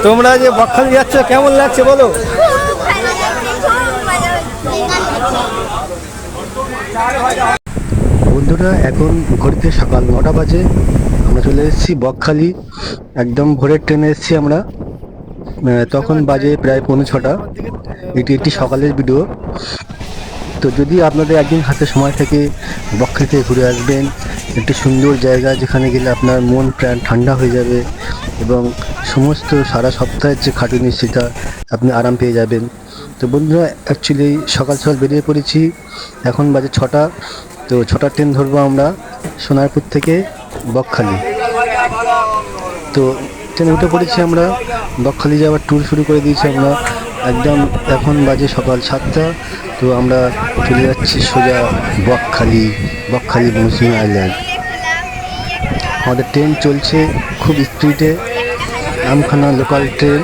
তোমরা যে বকখালি যাচ্ছ কেমন লাগছে বলো? বন্ধুরা এখন ঘড়িতে সকাল 9টা বাজে। আমরা চলে এসেছি বকখালি, একদম ভোরের ট্রেনে এসেছি আমরা। তখন বাজে প্রায় 5:45। এটি একটি সকালের ভিডিও। তো যদি আপনাদের একদিন হাতে সময় থেকে বকখালি থেকে ঘুরে আসবেন, একটি সুন্দর জায়গা যেখানে গেলে আপনার মন প্রাণ ঠান্ডা হয়ে যাবে এবং সমস্ত সারা সপ্তাহের যে খাটুনি সেটা আপনি আরাম পেয়ে যাবেন। তো বন্ধুরা অ্যাকচুয়ালি সকাল সকাল বেরিয়ে পড়েছি, এখন বাজে 6টা। তো 6টার ট্রেন ধরবো আমরা সোনারপুর থেকে বকখালি। তো ট্রেনে উঠে পড়েছি আমরা, বকখালি যাওয়ার ট্যুর শুরু করে দিয়েছি আমরা একদম। এখন বাজে সকাল 7টা। তো আমরা চলে যাচ্ছি সোজা বকখালি মৌসুমী আইল্যান্ড। আমাদের ট্রেন চলছে খুব স্পিডে, নামখানা লোকাল ট্রেন।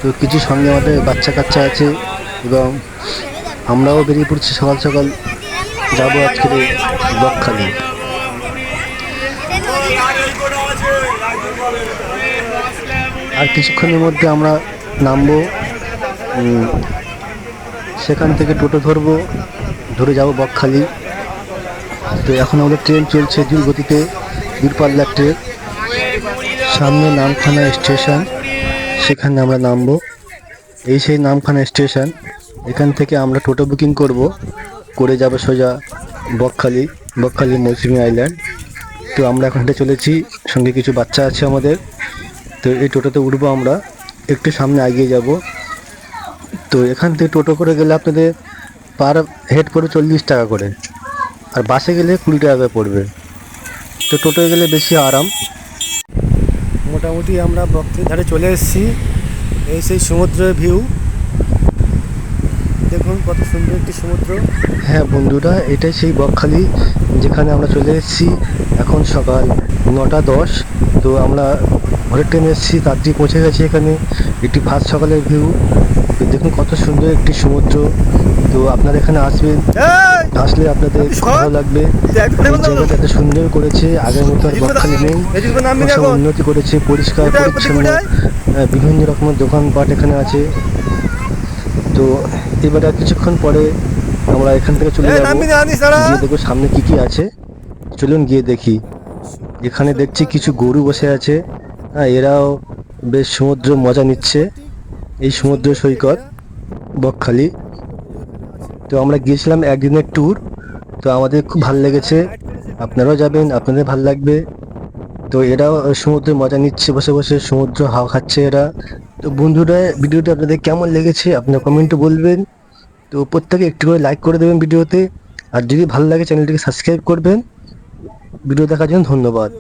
তো কিছু সঙ্গে আমাদের বাচ্চা কাচ্চা আছে এবং আমরাও বেরিয়ে পড়ছি সকাল সকাল, যাবো আজকে বকখালি। আর কিছুক্ষণের মধ্যে আমরা নামবো, সেখান থেকে টোটো ধরবো, ধরে যাব বকখালি। তো এখন আমাদের ট্রেন চলছে দ্রুত গতিতে, দূরপাল্লার ট্রেন। সামনে নামখানা স্টেশন, সেখানে আমরা নামবো। এই সেই নামখানা স্টেশন, এখান থেকে আমরা টোটো বুকিং করে যাব সোজা বকখালি মৌসুমী আইল্যান্ড। তো আমরা এখন হেঁটে চলেছি, সঙ্গে কিছু বাচ্চা আছে আমাদের। তো এই টোটোতে উঠবো আমরা, একটু সামনে এগিয়ে যাব। তো এখান থেকে টোটো করে গেলে আপনাদের পার হেড পড়বে 40 টাকা করে, আর বাসে গেলে 20 টাকা করে পড়বে। তো টোটোয় গেলে বেশি আরাম। মোটামুটি আমরা বকখালির ধারে চলে এসেছি। এই সেই সমুদ্রের ভিউ, দেখুন কত সুন্দর একটি সমুদ্র। হ্যাঁ বন্ধুরা, এটাই সেই বকখালি যেখানে আমরা চলে এসেছি। এখন সকাল 9টা 10। তো আমরা ভোরের ট্রেনে এসেছি, তাড়াতাড়ি পৌঁছে গেছি এখানে। একটি ফার্স্ট সকালের ভিউ, দেখুন কত সুন্দর একটি সমুদ্র। তো আপনারা এখানে আসবেন, আসলে আপনাদের ভালো লাগবে। জায়গাটা এত সুন্দর করেছে, আগের মতো আর বকখালি নেই, উন্নতি করেছে, পরিষ্কার পরিচ্ছন্ন, বিভিন্ন রকমের দোকানপাট এখানে আছে। তো এবারে কিছুক্ষণ পরে আমরা এখান থেকে চলে যাবো, গিয়ে দেখবো সামনে কি কি আছে। চলুন গিয়ে দেখি। এখানে দেখছি কিছু গরু বসে আছে, এরাও বেশ সমুদ্র মজা নিচ্ছে। এই সমুদ্র সৈকত বকখালি। তো আমরা গিয়েছিলাম একদিনের ট্যুর, তো আমাদের খুব ভালো লেগেছে। আপনারাও যাবেন, আপনাদের ভালো লাগবে। তো এরাও সমুদ্রে মজা নিচ্ছে, বসে বসে সমুদ্র হাওয়া খাচ্ছে এরা। তো বন্ধুরা ভিডিওটা আপনাদের কেমন লেগেছে আপনারা কমেন্টে বলবেন। তো প্রত্যেকে একটু করে লাইক করে দেবেন ভিডিওতে, আর যদি ভালো লাগে চ্যানেলটিকে সাবস্ক্রাইব করবেন। ভিডিও দেখার জন্য ধন্যবাদ।